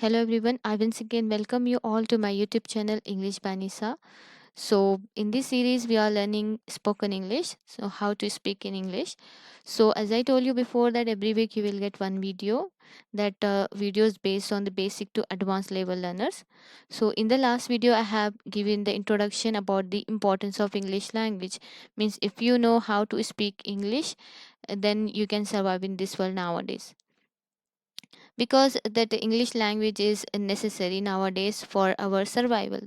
Hello everyone, I once again welcome you all to my YouTube channel English by Nisa. So in this series we are learning spoken English, so how to speak in English. So as I told you before that every week you will get one video, that video is based on the basic to advanced level learners. So in the last video I have given the introduction about the importance of English language. Means if you know how to speak English, then you can survive in this world nowadays, because that English language is necessary nowadays for our survival.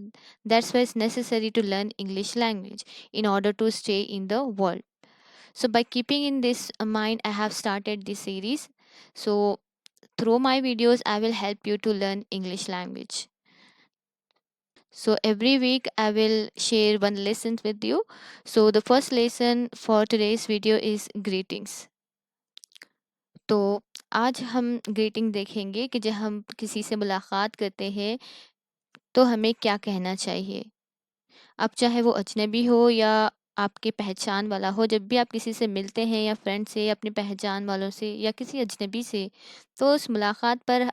That's why it's necessary to learn English language in order to stay in the world. So by keeping in this mind, I have started this series. So through my videos I will help you to learn English language. So every week I will share one lesson with you. So the first lesson for today's video is greetings. तो आज हम greeting देखेंगे कि जब हम किसी से मुलाकात करते हैं तो हमें क्या कहना चाहिए। अब चाहे वो अजनबी हो या आपके पहचान वाला हो, जब भी आप किसी से मिलते हैं या फ्रेंड से या अपने पहचान वालों से या किसी अजनबी से, तो उस मुलाकात पर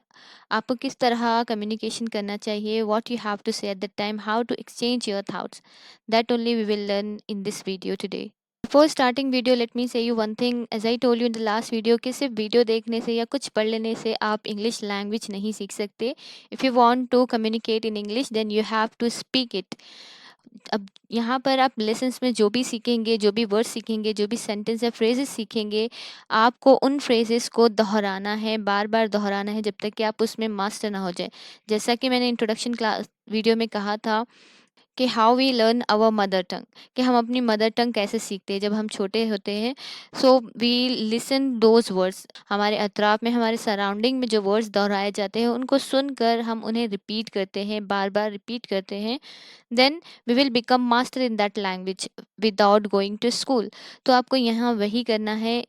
आपको किस तरह कम्युनिकेशन करना चाहिए, what you have to say at the time, how to exchange your thoughts, that only we will learn in this video today. Before starting video let me say you one thing, as I told you in the last video, कि सिर्फ video देखने से या कुछ पढ़ लेने से आप इंग्लिश लैंग्वेज नहीं सीख सकते। If you want to communicate in English then you have to speak it. अब यहाँ पर आप लेसन्स में जो भी सीखेंगे, जो भी वर्ड सीखेंगे, जो भी सेंटेंस या फ्रेजेस सीखेंगे, आपको उन फ्रेजेस को दोहराना है, बार बार दोहराना है, जब तक कि आप उसमें मास्टर ना हो जाए। जैसा कि मैंने इंट्रोडक्शन क्लास वीडियो में कहा था कि how we learn our mother tongue, कि हम अपनी मदर टंग कैसे सीखते हैं जब हम छोटे होते हैं। So we listen those words, हमारे अतराफ में, हमारे सराउंडिंग में जो वर्ड्स दोहराए जाते हैं उनको सुनकर हम उन्हें रिपीट करते हैं, बार बार रिपीट करते हैं। Then we will become master in that language without going to school. तो आपको यहाँ वही करना है,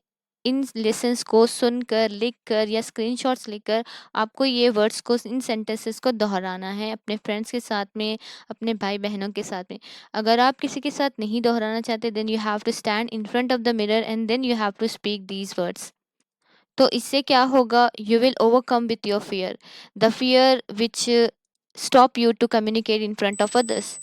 इन लेसन्स को सुनकर, लिखकर या स्क्रीनशॉट्स लेकर आपको ये वर्ड्स को, इन सेंटेंसेस को दोहराना है अपने फ्रेंड्स के साथ में, अपने भाई बहनों के साथ में। अगर आप किसी के साथ नहीं दोहराना चाहते then you have to stand in front of the mirror and then you have to speak these words. तो इससे क्या होगा, you will overcome with your fear, the fear which stop you to communicate in front of others.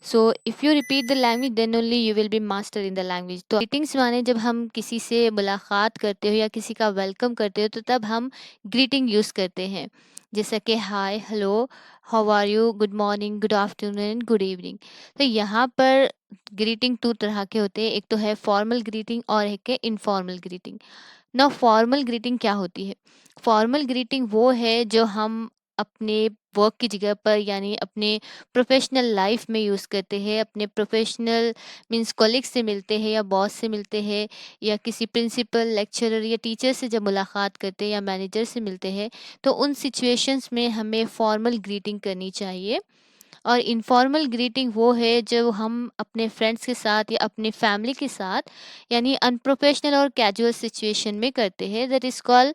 So if you repeat the language then only you will be master in the language. तो greetings माने जब हम किसी से मुलाकात करते हो या किसी का वेलकम करते हो तो तब हम ग्रीटिंग यूज़ करते हैं, जैसा कि hi, hello, how are you, good morning, good afternoon and good evening. तो यहाँ पर ग्रीटिंग दो तरह के होते हैं, एक तो है फॉर्मल ग्रीटिंग और एक है इनफॉर्मल ग्रीटिंग। ना फॉर्मल ग्रीटिंग क्या होती है? फॉर्मल ग्रीटिंग वो है जो हम अपने वर्क की जगह पर, यानी अपने प्रोफेशनल लाइफ में यूज़ करते हैं, अपने प्रोफेशनल मीन्स कॉलीग्स से मिलते हैं या बॉस से मिलते हैं या किसी प्रिंसिपल, लेक्चरर या टीचर से जब मुलाकात करते हैं या मैनेजर से मिलते हैं, तो उन सिचुएशंस में हमें फॉर्मल ग्रीटिंग करनी चाहिए। और इनफॉर्मल ग्रीटिंग वो है जो हम अपने फ्रेंड्स के साथ या अपनी फैमिली के साथ, यानी अनप्रोफेशनल और कैजुअल सिचुएशन में करते हैं, that is called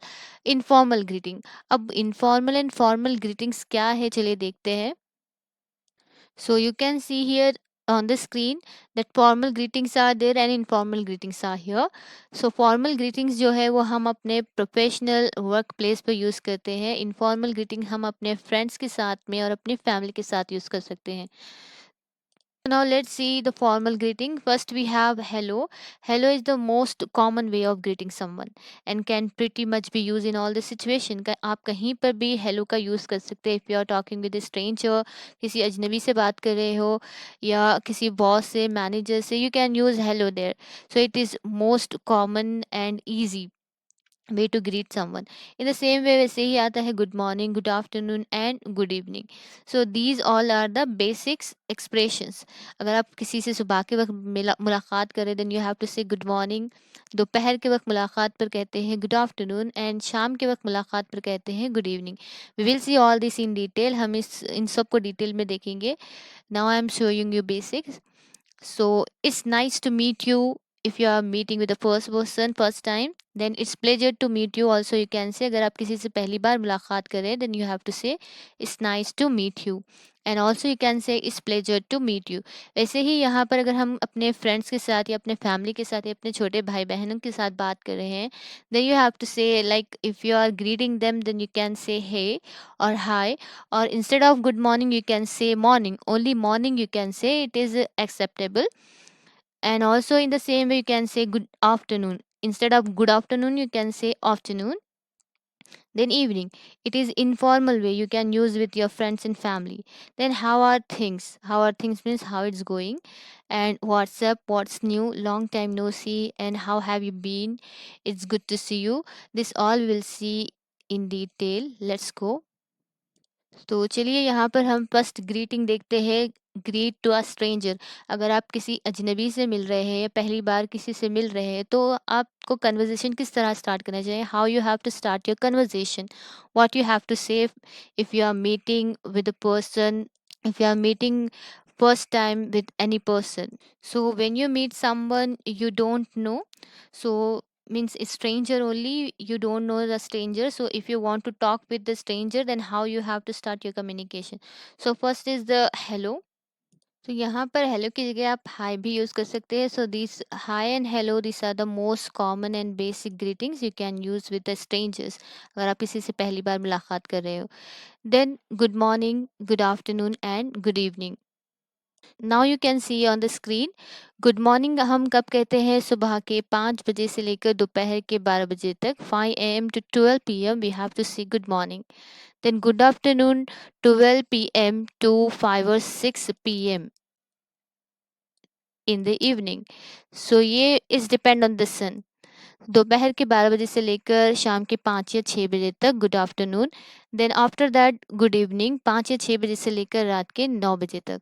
informal greeting. अब इनफॉर्मल एंड फॉर्मल ग्रीटिंग्स क्या है, चलिए देखते हैं। So you can see here on the screen that formal greetings are there and informal greetings are here. So formal greetings जो है वो हम अपने प्रोफेशनल वर्क प्लेस पर यूज़ करते हैं। इनफॉर्मल ग्रीटिंग हम अपने फ्रेंड्स के साथ में और अपनी फैमिली के साथ यूज़ कर सकते हैं। Now let's see the formal greeting. First we have hello. Hello is the most common way of greeting someone and can pretty much be used in all the situation. आप कहीं पर भी hello का use कर सकते हैं। If you are talking with a stranger, किसी अजनबी से बात कर रहे हो या किसी boss से, manager से, you can use hello there. So it is most common and easy way to greet someone. In the same way वैसे ही आता है good morning, good afternoon and good evening. So these all are the basics expressions. अगर आप किसी से सुबह के वक्त मुलाकात करें then you have to say good morning. दोपहर के वक्त मुलाकात पर कहते हैं good afternoon and शाम के वक्त मुलाकात पर कहते हैं good evening. We will see all this in detail. हम इन सब को डिटेल में देखेंगे. Now I am showing you basics. So it's nice to meet you if you are meeting with the first person first time, then it's pleasure to meet you also you can say. अगर आप किसी से पहली बार मुलाकात करें, then you have to say it's nice to meet you, and also you can say it's pleasure to meet you. वैसे ही यहाँ पर अगर हम अपने फ्रेंड्स के साथ या अपने फैमिली के साथ या अपने छोटे भाई बहनों के साथ बात कर रहे हैं, then you have to say, like if you are greeting them, then you can say hey or hi, or instead of good morning you can say morning. Only morning you can say, it is acceptable. And also in the same way you can say good afternoon. Instead of good afternoon you can say afternoon. Then evening, it is informal way you can use with your friends and family. Then how are things means how it's going. And what's up, what's new, long time no see, and how have you been, it's good to see you. This all we'll see in detail. Let's go. तो चलिए यहाँ पर हम first greeting देखते हैं। Greet to a stranger. अगर आप किसी अजनबी से मिल रहे हैं या पहली बार किसी से मिल रहे हैं, तो आपको कन्वर्जेशन किस तरह स्टार्ट करना चाहिए, how you have to start your conversation, what you have to say if you are meeting with a person, if you are meeting first time with any person. So when you meet someone you don't know, so means a stranger only, you don't know the stranger. So if you want to talk with the stranger, then how you have to start your communication. So first is the hello. तो यहाँ पर hello की जगह आप हाय भी use कर सकते हैं. So this hi and hello, this are the most common and basic greetings you can use with the strangers, अगर आप किसी से पहली बार मुलाकात कर रहे हो. Then good morning, good afternoon and good evening. Now you can see on the screen. Good morning हम कब कहते हैं? सुबह के 5 बजे से लेकर दोपहर के 12 बजे तक. 5 AM to 12 PM we have to see good morning. Then good afternoon, 12 PM to 5 or 6 PM in the evening. So ये is depend on the sun. दोपहर के 12 बजे से लेकर शाम के 5 या 6 बजे तक good afternoon. Then after that good evening, 5 या 6 बजे से लेकर रात के 9 बजे तक.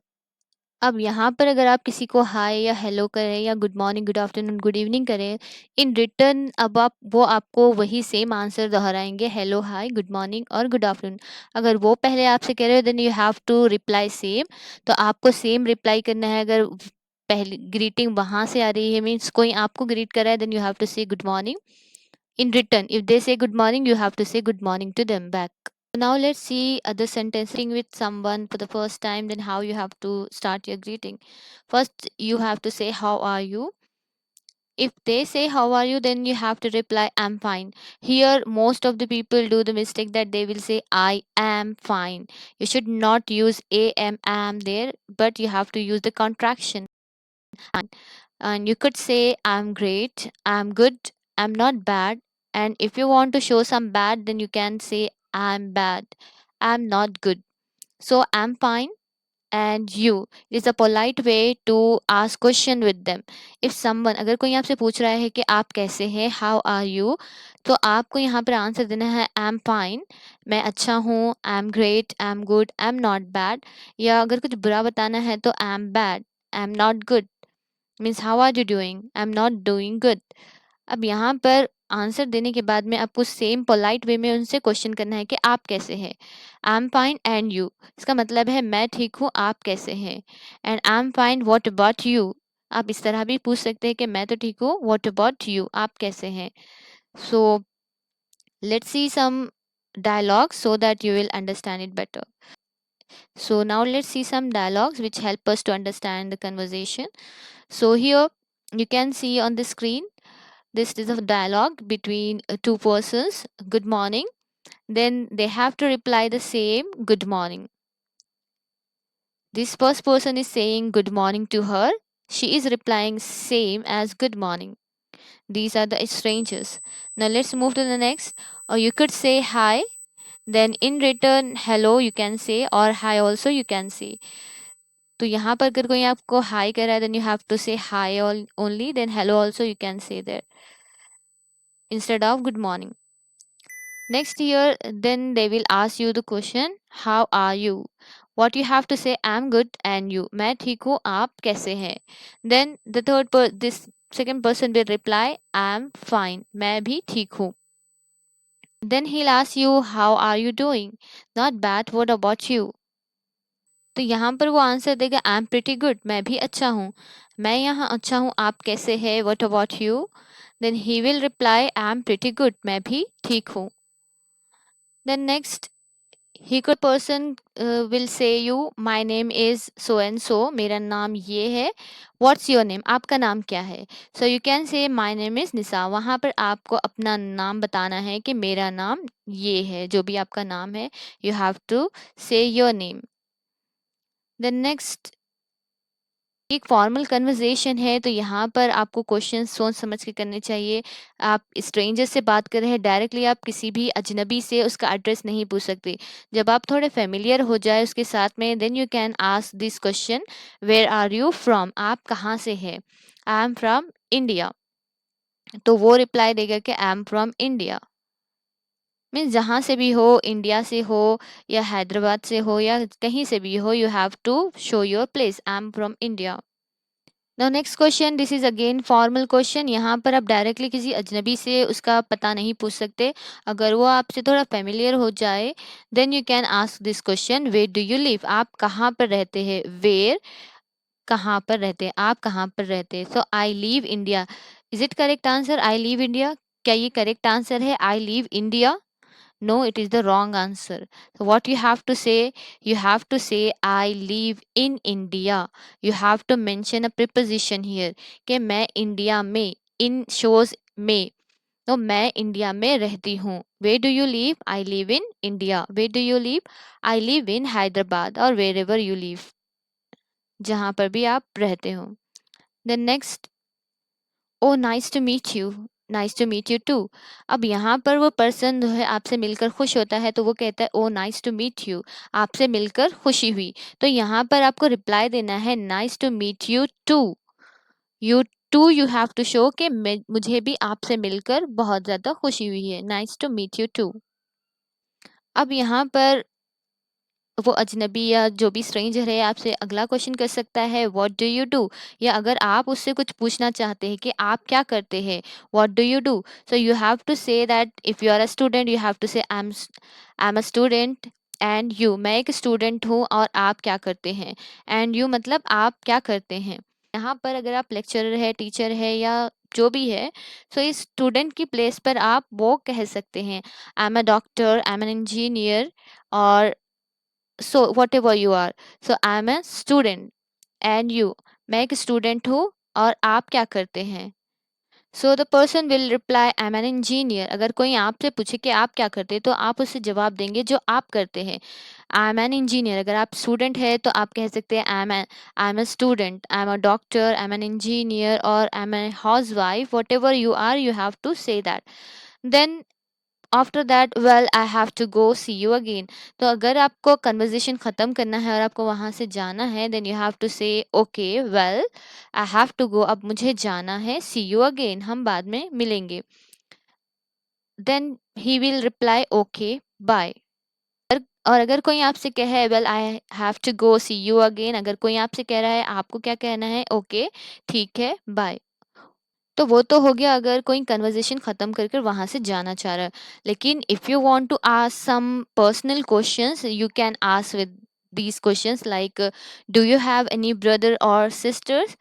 अब यहाँ पर अगर आप किसी को हाय या हेलो करें या good morning, good afternoon, good evening करें, इन रिटर्न अब आप वो आपको वही सेम आंसर दोहराएंगे, हेलो, हाय, गुड मॉर्निंग और गुड आफ्टरनून. अगर वो पहले आपसे कह रहे हो, then you have to reply same. तो आपको सेम रिप्लाई करना है. अगर पहली ग्रीटिंग वहाँ से आ रही है, मीन्स कोई आपको ग्रीट कर रहा है, देन यू हैव टू से good morning. In return, if they say good morning, you have to say good morning to them back. Now let's see other sentencing with someone for the first time, then how you have to start your greeting. First, you have to say how are you. If they say how are you, then you have to reply I'm fine. Here most of the people do the mistake that they will say I am fine. You should not use am there, but you have to use the contraction. And you could say I'm great, I'm good, I'm not bad. And if you want to show some bad, then you can say I'm bad, I'm not good. So I'm fine, and you. It is a polite way to ask question with them. If someone, अगर कोई आपसे पूछ रहा है कि आप कैसे हैं, how are you, तो आपको यहाँ पर आंसर देना है I'm fine, मैं अच्छा हूँ, I'm great, I'm good, I'm not bad. या अगर कुछ बुरा बताना है तो I'm bad, I'm not good. Means how are you doing, I am not doing good. अब यहाँ पर आंसर देने के बाद में आपको सेम पोलाइट वे में उनसे क्वेश्चन करना है कि आप कैसे हैं. I am fine and you, इसका मतलब है मैं ठीक हूँ, आप कैसे हैं. And I am fine, what about you. आप इस तरह भी पूछ सकते हैं कि मैं तो ठीक हूँ, व्हाट अबाउट यू, आप कैसे हैं. So let's see some dialogues so that you will understand it better. So now let's see some dialogues which help us to understand the conversation. So here you can see on the screen, this is a dialogue between two persons. Good morning. Then they have to reply the same good morning. This first person is saying good morning to her. She is replying same as good morning. These are the strangers. Now let's move to the next. Or you could say hi. Then in return hello you can say, or hi also you can say. तो यहाँ पर अगर कोई आपको high कर रहा है, then you have to say hi only. Then hello also you can say that instead of good morning. Next year then they will ask you the question how are you. what you have to say I'm good and you, मैं ठीक हूँ, आप कैसे हैं. then the this second person will reply I'm fine, मैं भी ठीक हूँ. then he'll ask you how are you doing. not bad, what about you. तो यहाँ पर वो आंसर देगा आई एम प्रिटी गुड, मैं भी अच्छा हूँ, मैं यहाँ अच्छा हूँ, आप कैसे हैं, what about you? Then he will reply I am pretty good, मैं भी ठीक हूँ। Then next he could person will say you my name is so and so, मेरा नाम ये है, what's your name, आपका नाम क्या है? So you can say my name is निशा, वहाँ पर आपको अपना नाम बताना है कि मेरा नाम ये है, जो भी आपका नाम है, you have to say your name. Then next, एक फॉर्मल कन्वर्सेशन है, तो यहाँ पर आपको क्वेश्चन सोच समझ के करने चाहिए। आप स्ट्रेंजर से बात कर रहे हैं, डायरेक्टली आप किसी भी अजनबी से उसका एड्रेस नहीं पूछ सकते। जब आप थोड़े फेमिलियर हो जाए उसके साथ में, then you can ask this question, where are you from, आप कहाँ से हैं? आई एम फ्रॉम इंडिया, तो वो रिप्लाई देगा कि आई एम फ्रॉम इंडिया। मीन्स जहाँ से भी हो, इंडिया से हो या हैदराबाद से हो या कहीं से भी हो, you have to show your place, I am from India. Now next question, this is again formal question. यहाँ पर आप डायरेक्टली किसी अजनबी से उसका पता नहीं पूछ सकते। अगर वो आपसे थोड़ा फेमिलियर हो जाए, then you can ask this question, where do you live, आप कहाँ पर रहते हैं? वेयर, कहाँ पर रहते हैं, आप कहाँ पर रहते हैं? So I live India, is it correct answer? I live India, क्या ये करेक्ट आंसर है? I live India? No, it is the wrong answer. So what you have to say? You have to say I live in India. You have to mention a preposition here कि मैं India में, in shows में, तो मैं India में रहती हूँ। Where do you live? I live in India. Where do you live? I live in Hyderabad or wherever you live. जहाँ पर भी आप रहते हो। Then next, oh nice to meet you, nice to meet you too. अब यहाँ पर वो पर्सन जो है आपसे मिलकर खुश होता है, तो वो कहता है ओ नाइस टू मीट यू, आपसे मिलकर खुशी हुई। तो यहाँ पर आपको रिप्लाई देना है nice to meet you too. You too, you have to show कि मुझे भी आपसे मिलकर बहुत ज़्यादा खुशी हुई है, nice to meet you too. अब यहाँ पर वो अजनबी या जो भी स्ट्रेंजर है आपसे अगला क्वेश्चन कर सकता है, व्हाट डू यू डू, या अगर आप उससे कुछ पूछना चाहते हैं कि आप क्या करते हैं, what do you do, so you have to say that if you are a student, you have to say I am a student, and you, मैं एक स्टूडेंट हूँ और आप क्या करते हैं, एंड यू मतलब आप क्या करते हैं। यहाँ पर अगर आप लेक्चरर है, टीचर है या जो भी है, सो इस स्टूडेंट की प्लेस पर आप वो कह सकते हैं, I am a doctor, I am an engineer, और so whatever you are, so I am a student and you, मैं एक स्टूडेंट हूँ और आप क्या करते हैं। So the person will reply I am an engineer. अगर कोई आपसे पूछे कि आप क्या करते हैं, तो आप उससे जवाब देंगे जो आप करते हैं, आई एम एन इंजीनियर। अगर आप स्टूडेंट है तो आप कह सकते हैं I am a student, I am a doctor, I am an engineer, और I am a housewife, whatever you are, you have to say that. Then after that, well I have to go, see you again. तो अगर आपको conversation ख़त्म करना है और आपको वहाँ से जाना है, then you have to say okay well I have to go, अब मुझे जाना है, सी यू अगेन, हम बाद में मिलेंगे। Then he will reply okay bye. और अगर कोई आपसे कहे well I have to go, see you again, अगर कोई आपसे कह रहा है, आपको क्या कहना है? ओके, ठीक है, बाय। तो वो तो हो गया अगर कोई कन्वर्सेशन ख़त्म कर वहाँ से जाना चाह रहा है। लेकिन if you want to ask some personal questions, you can ask with these questions like do you have any brother or sisters,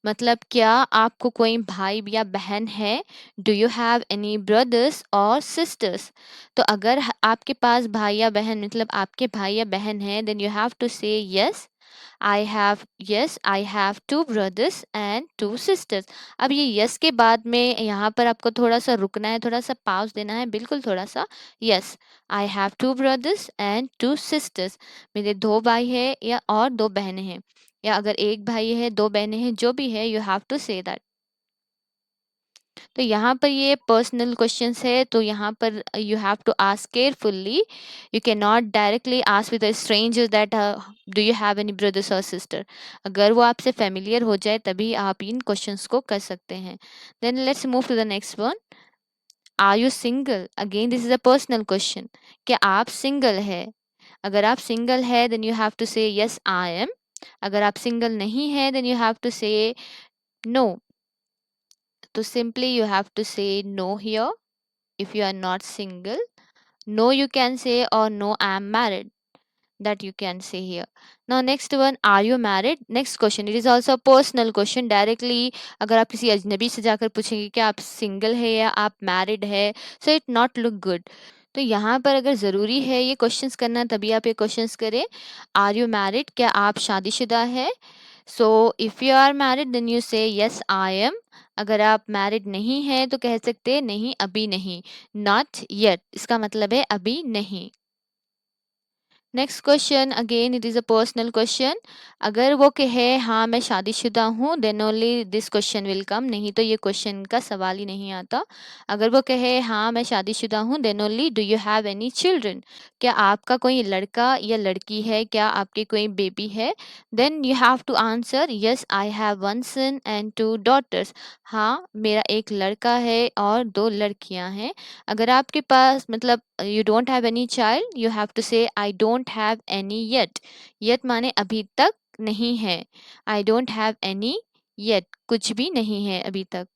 मतलब क्या आपको कोई भाई या बहन है? Do you have any brothers or sisters. तो अगर आपके पास भाई या बहन, मतलब आपके भाई या बहन है, then you have to say yes I have, yes I have two brothers and two sisters. अब ये यस के बाद में यहाँ पर आपको थोड़ा सा रुकना है, थोड़ा सा पाउज देना है, बिल्कुल थोड़ा सा। Yes I have two brothers and two sisters, मेरे दो भाई है या और दो बहनें हैं, या अगर एक भाई है, दो बहनें हैं, जो भी है, you have to say that. तो यहाँ पर ये पर्सनल क्वेश्चंस है, तो यहाँ पर you have to ask carefully. You can not directly ask with a stranger that do you have any brothers or sister. अगर वो आपसे फेमिलियर हो जाए तभी आप इन क्वेश्चंस को कर सकते हैं। Then let's move to the next one, are you single. Again this is a personal question, क्या आप सिंगल है? अगर आप सिंगल है, then you have to say yes I am. अगर आप सिंगल नहीं है, then you have to say no. तो simply you have to say no here if you are not single. No you can say, or no I am married. that you can say here. Now next one, are you married? Next question, it is also a personal question. Directly अगर आप किसी अजनबी से जाकर पूछेंगे कि आप single है या आप मैरिड है, so it not look good. तो यहाँ पर अगर ज़रूरी है ये क्वेश्चंस करना तभी आप ये क्वेश्चंस करें. Are you married? क्या आप शादीशुदा है? So if you are married then you say yes I am. अगर आप मैरिड नहीं हैं तो कह सकते हैं नहीं अभी नहीं. नॉट येट इसका मतलब है अभी नहीं. Next question again it is a personal question. अगर वो कहे हाँ मैं शादीशुदा हूँ then only this question will come, नहीं तो ये क्वेश्चन का सवाल ही नहीं आता. अगर वो कहे हाँ मैं शादीशुदा हूँ then only do you have any children? क्या आपका कोई लड़का या लड़की है? क्या आपकी कोई बेबी है? Then you have to answer yes I have one son and two daughters. हाँ मेरा एक लड़का है और दो लड़कियाँ हैं. अगर आपके पास मतलब you don't have any child you have to say I don't have any yet. Yet माने अभी तक नहीं है. I don't have any yet कुछ भी नहीं है अभी तक.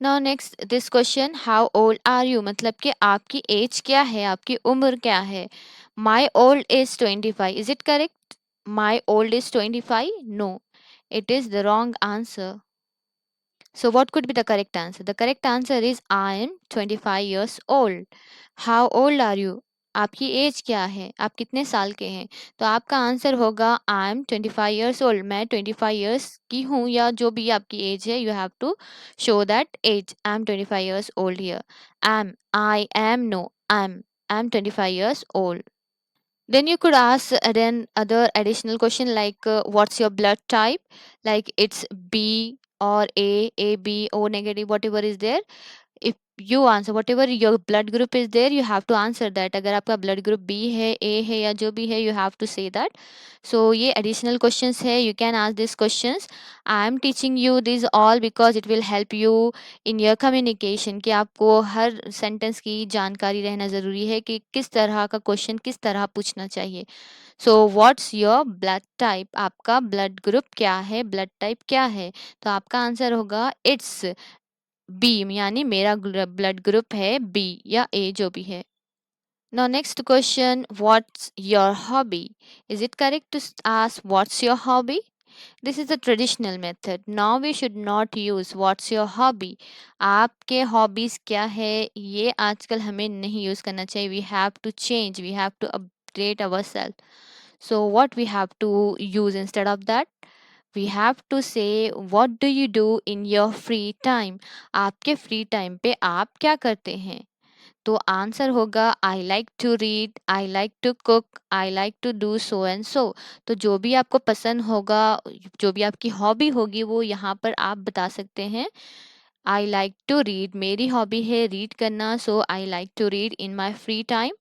Now next this question how old are you मतलब कि आपकी एज क्या है, आपकी उम्र क्या है. My old is 25. Is it correct? My old is 25? No, it is the wrong answer. So what could be the correct answer? The correct answer is I am 25 years old. How old are you? आपकी as क्या है, आप कितने साल के हैं? तो आपका आंसर होगा आई एम 25 years old. मैं 25 years की हूँ या जो भी आपकी एज है you have to show that age. I am 25 years old here. I am no I am 25 years old. Then you could ask then other additional question like what's your blood type? Like it's B or A, B, O negative, whatever is there. If you answer whatever your blood group is there, you have to answer that. अगर आपका blood group B है, A है या जो भी है, you have to say that. So ये additional questions है. You can ask these questions. I am teaching you this all because it will help you in your communication. कि आपको हर sentence की जानकारी रहना ज़रूरी है कि किस तरह का question किस तरह पूछना चाहिए. So what's your blood type? आपका ब्लड ग्रुप क्या है, ब्लड टाइप क्या है? तो आपका आंसर होगा इट्स बी, यानी मेरा ब्लड ग्रुप है बी या ए जो भी है. Now next question, what's your hobby? Is it correct to ask what's your hobby? This is the traditional method. Now we should not use what's your hobby. आपके hobbies क्या है ये आजकल हमें नहीं use करना चाहिए. We have to change. We have to update ourselves. So what we have to use instead of that? We have to say what do you do in your free time? आपके free time पे आप क्या करते हैं? तो answer होगा I like to read, I like to cook, I like to do so and so. तो जो भी आपको पसंद होगा, जो भी आपकी हॉबी होगी वो यहाँ पर आप बता सकते हैं. आई लाइक टू रीड मेरी हॉबी है रीड करना, so I like to read in my free time.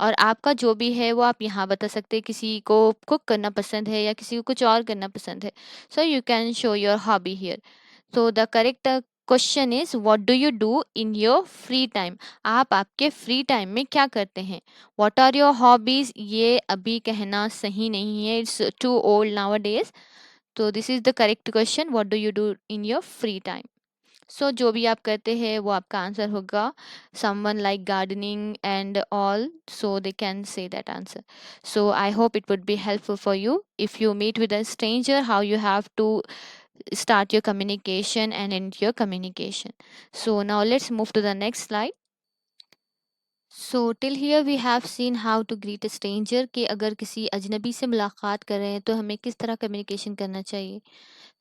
और आपका जो भी है वो आप यहाँ बता सकते हैं. किसी को कुक करना पसंद है या किसी को कुछ और करना पसंद है, so you can show your hobby here. So the correct question is what do you do in your free time? आप आपके फ्री टाइम में क्या करते हैं? What are your hobbies? ये अभी कहना सही नहीं है, it's too old nowadays. तो this is the correct question, what do you do in your free time. So जो भी आप करते हैं वो आपका आंसर होगा someone like gardening and all, so they can say that answer. So I hope it would be helpful for you. If you meet with a stranger how you have to start your communication and end your communication. So now let's move to the next slide. So till here we have seen how to greet a stranger, कि अगर किसी अजनबी से मुलाकात कर रहे हैं तो हमें किस तरह कम्युनिकेशन करना चाहिए.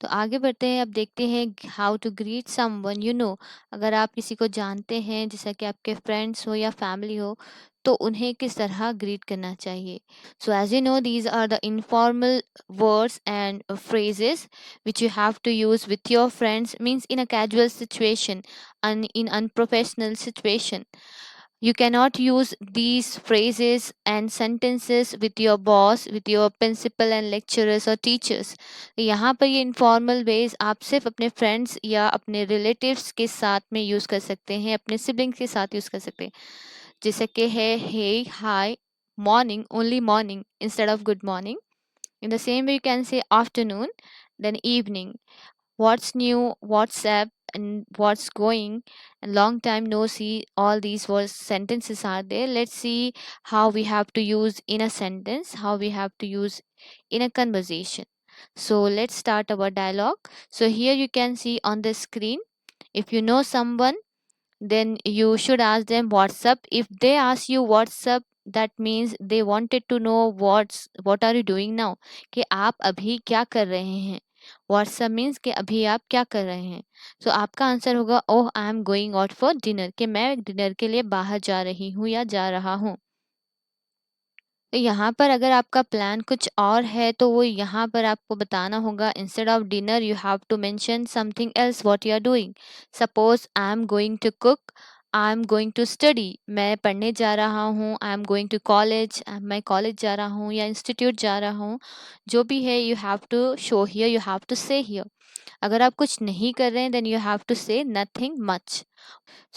तो आगे बढ़ते हैं, अब देखते हैं how to greet someone you know. अगर आप किसी को जानते हैं जैसा कि आपके फ्रेंड्स हो या फैमिली हो तो उन्हें किस तरह ग्रीट करना चाहिए. So as you know these are the informal words and phrases which you have to use with your friends, means in a casual situation and in unprofessional situation. You cannot use these phrases and sentences with your boss, with your principal and lecturers or teachers. यहाँ पर ये informal ways आप सिर्फ अपने friends या अपने relatives के साथ में use कर सकते हैं, अपने siblings के साथ use कर सकते हैं. जैसे कि है hey, hi, morning, only morning instead of good morning. In the same way you can say afternoon, then evening. What's new, what's up, and what's going, and long time no see, all these words sentences are there. Let's see how we have to use in a sentence, how we have to use in a conversation. So let's start our dialogue. So here you can see on the screen, if you know someone, then you should ask them what's up. If they ask you what's up, that means they wanted to know what are you doing now, कि आप अभी क्या कर रहे हैं. WhatsApp means कि अभी आप क्या कर रहे हैं. सो आपका आंसर होगा oh I am going out for dinner, कि मैं डिनर के लिए बाहर जा रही हूँ या जा रहा हूँ. तो यहाँ पर अगर आपका प्लान कुछ और है तो वो यहाँ पर आपको बताना होगा, instead of dinner you have to mention something else what you are doing. Suppose I am going to cook, I am going to study, मैं पढ़ने जा रहा हूँ. I am going to college, मैं कॉलेज जा रहा हूँ या इंस्टीट्यूट जा रहा हूँ. जो भी है you have to show here, you have to say here. अगर आप कुछ नहीं कर रहे हैं then you have to say nothing much.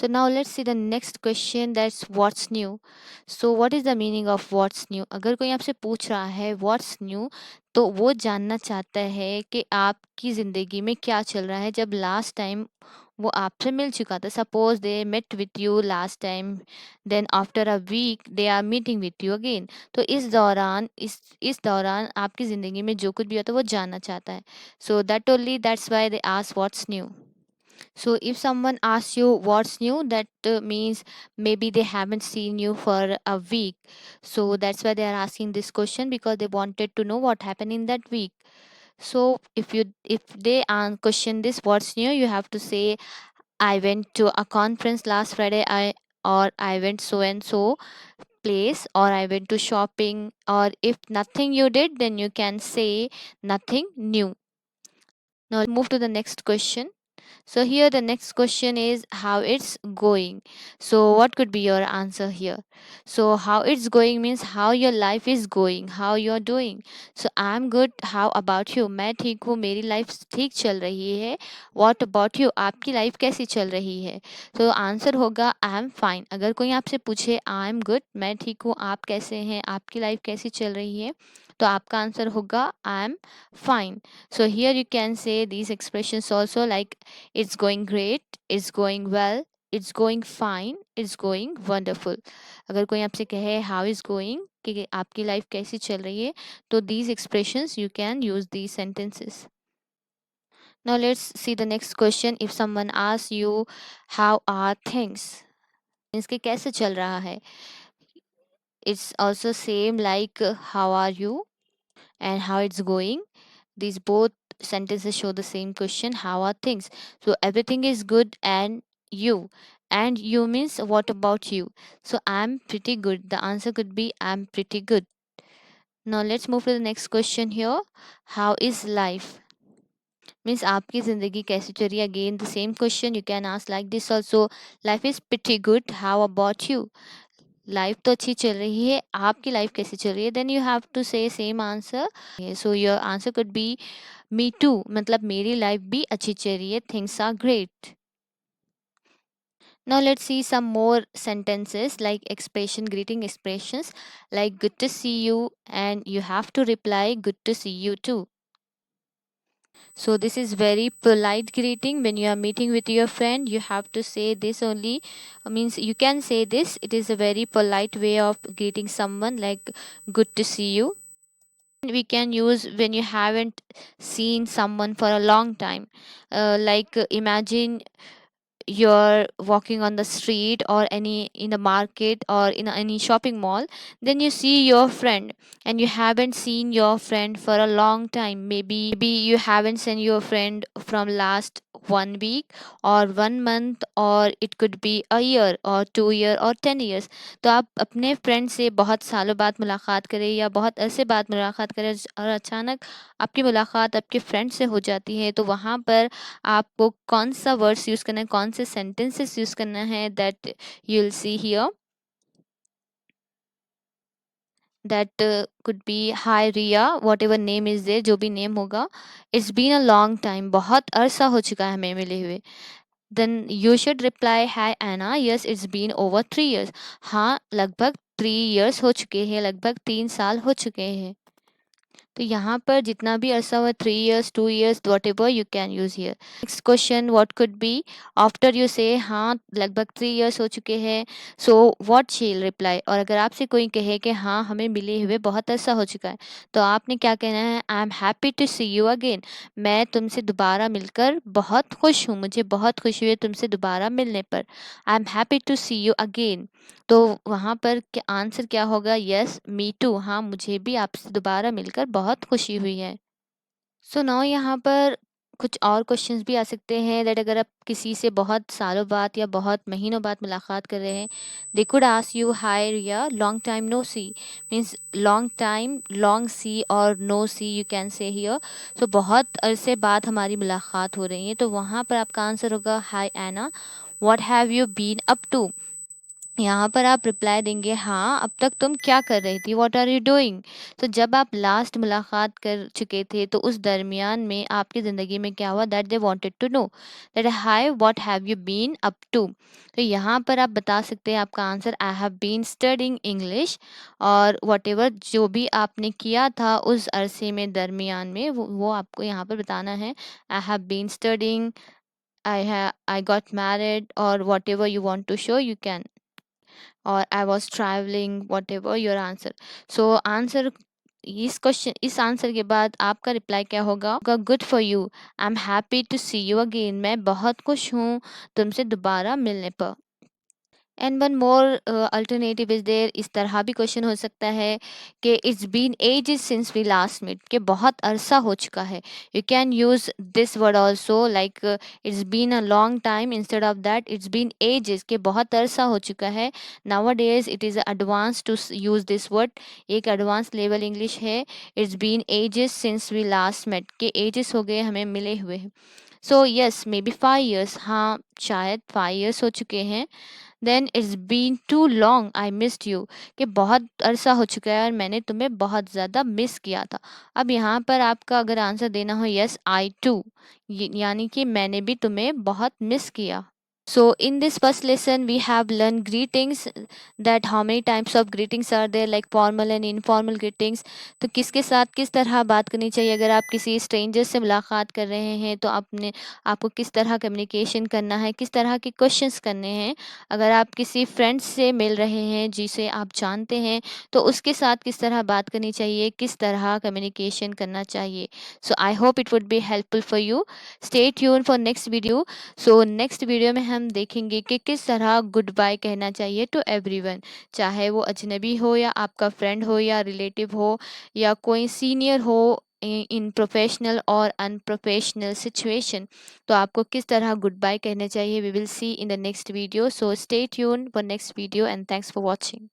So now let's see the next question, that's what's new. So what is the meaning of what's new? अगर कोई आपसे पूछ रहा है what's new, तो वो जानना चाहता है कि आपकी ज़िंदगी में क्या चल रहा है जब लास्ट टाइम वो आपसे मिल चुका था. Suppose they met with you last time, then after a week they are meeting with you again. तो इस दौरान आपकी ज़िंदगी में जो कुछ भी होता है वो जानना चाहता है. So that only, that's why they ask what's new. So if someone asks you what's new, that means maybe they haven't seen you for a week. So that's why they are asking this question, because they wanted to know what happened in that week. So if they question this what's new, you have to say I went to a conference last Friday, I went so and so place, or I went to shopping. Or if nothing you did, then you can say nothing new. Now move to the next question. So here the next question is how it's going. So what could be your answer here? So how it's going means how your life is going, how you're doing. So I'm good. How about you? मैं ठीक हूँ, मेरी life ठीक चल रही है. What about you? आपकी life कैसी चल रही है? तो आंसर होगा आई एम फाइन. अगर कोई आपसे पूछे आई एम गुड, मैं ठीक हूँ, आप कैसे हैं, आपकी लाइफ कैसी चल रही है, तो आपका आंसर होगा I am fine. So here you can say these expressions also, like it's going great, it's going well, it's going fine, it's going wonderful. अगर कोई आपसे कहे how is going, कि आपकी लाइफ कैसी चल रही है, तो these expressions you can use these sentences. Now let's see the next question. If someone asks you how are things, means कि कैसे चल रहा है. It's also same like how are you and how it's going. These both sentences show the same question, how are things. So everything is good, and you means what about you. So I'm pretty good, the answer could be I'm pretty good. Now let's move to the next question here. How is life means आपकी ज़िंदगी कैसी चल रही है. Again the same question you can ask like this also. Life is pretty good, how about you. Life तो अच्छी चल रही है, आपकी लाइफ कैसी चल रही है, then you have to say same answer. So your answer could be me too, मतलब मेरी लाइफ भी अच्छी चल रही है, things are great. Now let's see some more sentences like expression, greeting expressions, like good to see you, and you have to reply good to see you too. So this is very polite greeting. When you are meeting with your friend, you have to say this only. Means you can say this. It is a very polite way of greeting someone, like good to see you. We can use when you haven't seen someone for a long time. Imagine you're walking on the street or any in the market or in any shopping mall, then you see your friend and you haven't seen your friend for a long time. Maybe you haven't seen your friend from last 1 week or 1 month, or it could be a year or 2 year or 10 years. तो आप अपने friend से बहुत सालों बाद मुलाकात करें या बहुत अरसे बाद मुलाकात करें और अचानक आपकी मुलाकात आपके फ्रेंड से हो जाती है, तो वहाँ पर आपको कौन सा वर्ड्स यूज़ करना है, कौन से सेंटेंसेस यूज़ करना है, that you will see here. That could be hi Riya, whatever name is there, जो भी नेम होगा. It's been a long time, बहुत अरसा हो चुका है हमें मिले हुए. Then you should reply hi Anna, yes it's been over 3 years. हाँ लगभग 3 years हो चुके हैं, लगभग 3 साल हो चुके हैं. तो यहाँ पर जितना भी अरसा हुआ 3 years 2 years whatever you can use here. Next question what could be after you से हाँ लगभग 3 years हो चुके हैं, सो व्हाट शील रिप्लाई। और अगर आपसे कोई कहे कि हाँ हमें मिले हुए बहुत अरसा हो चुका है, तो आपने क्या कहना है, I am happy to see you again. मैं तुमसे दोबारा मिलकर बहुत खुश हूँ, मुझे बहुत खुशी हुई है तुमसे दोबारा मिलने पर। I am happy to see you again. तो वहाँ पर आंसर क्या होगा, यस मी टू, हाँ मुझे भी आपसे दोबारा मिलकर बहुत खुशी हुई है। सो नाउ यहाँ पर कुछ और क्वेश्चंस भी आ सकते हैं दैट अगर आप किसी से बहुत सालों बाद या बहुत महीनों बाद मुलाकात कर रहे हैं, they could ask you hi या long time no see, means long time long see और no see you can say here. So बहुत अरसे बाद हमारी मुलाकात हो रही है, तो वहाँ पर आपका आंसर होगा hi Anna, what have you been up to. यहाँ पर आप रिप्लाई देंगे हाँ अब तक तुम क्या कर रही थी, व्हाट आर यू डूइंग। तो जब आप लास्ट मुलाकात कर चुके थे तो उस दरमियान में आपकी ज़िंदगी में क्या हुआ, that they wanted to know that hi what have you been up to. तो यहाँ पर आप बता सकते हैं आपका answer I have been studying English, और वट एवर जो भी आपने किया था उस अरसे में दरमियान में वो आपको यहाँ पर बताना है। I have been studying, I got married, और whatever you want to show you can, और I was travelling, whatever your answer. So answer इस आंसर के बाद आपका रिप्लाई क्या होगा, good for you, I am happy to see you again, मैं बहुत खुश हूँ तुमसे दोबारा मिलने पर। And one more alternative is there, इस तरह भी क्वेश्चन हो सकता है कि it's been ages since we last meet, कि बहुत अरसा हो चुका है। You can use this word also like it's been a long time, instead of that it's been ages, के बहुत अरसा हो चुका है। Nowadays it is advance to use this word, एक एडवांस लेवल इंग्लिश है। It's been ages since we last met, के ages हो गए हमें मिले हुए हैं। So yes may be 5 years, हाँ शायद 5 years हो चुके हैं। Then it's been too long I missed you, कि बहुत अरसा हो चुका है और मैंने तुम्हें बहुत ज़्यादा मिस किया था। अब यहाँ पर आपका अगर आंसर देना हो यस आई टू, यानी कि मैंने भी तुम्हें बहुत मिस किया। So in this first lesson we have learned greetings, that how many types of greetings are there like formal and informal greetings। तो किसके साथ किस तरह बात करनी चाहिए, अगर आप किसी स्ट्रेंजर से मुलाकात कर रहे हैं तो आपको किस तरह कम्युनिकेशन करना है, किस तरह के क्वेश्चंस करने हैं। अगर आप किसी फ्रेंड्स से मिल रहे हैं जिसे आप जानते हैं तो उसके साथ किस तरह बात करनी चाहिए, किस तरह कम्युनिकेशन करना चाहिए। So I hope it would be helpful for you. Stay tune for next video. So next video में हम देखेंगे कि किस तरह गुड बाय कहना चाहिए टू एवरीवन, चाहे वो अजनबी हो या आपका फ्रेंड हो या रिलेटिव हो या कोई सीनियर हो इन प्रोफेशनल और अनप्रोफेशनल सिचुएशन। तो आपको किस तरह गुड बाय कहना चाहिए, we will see in the next video. So stay tune for next video and thanks for watching.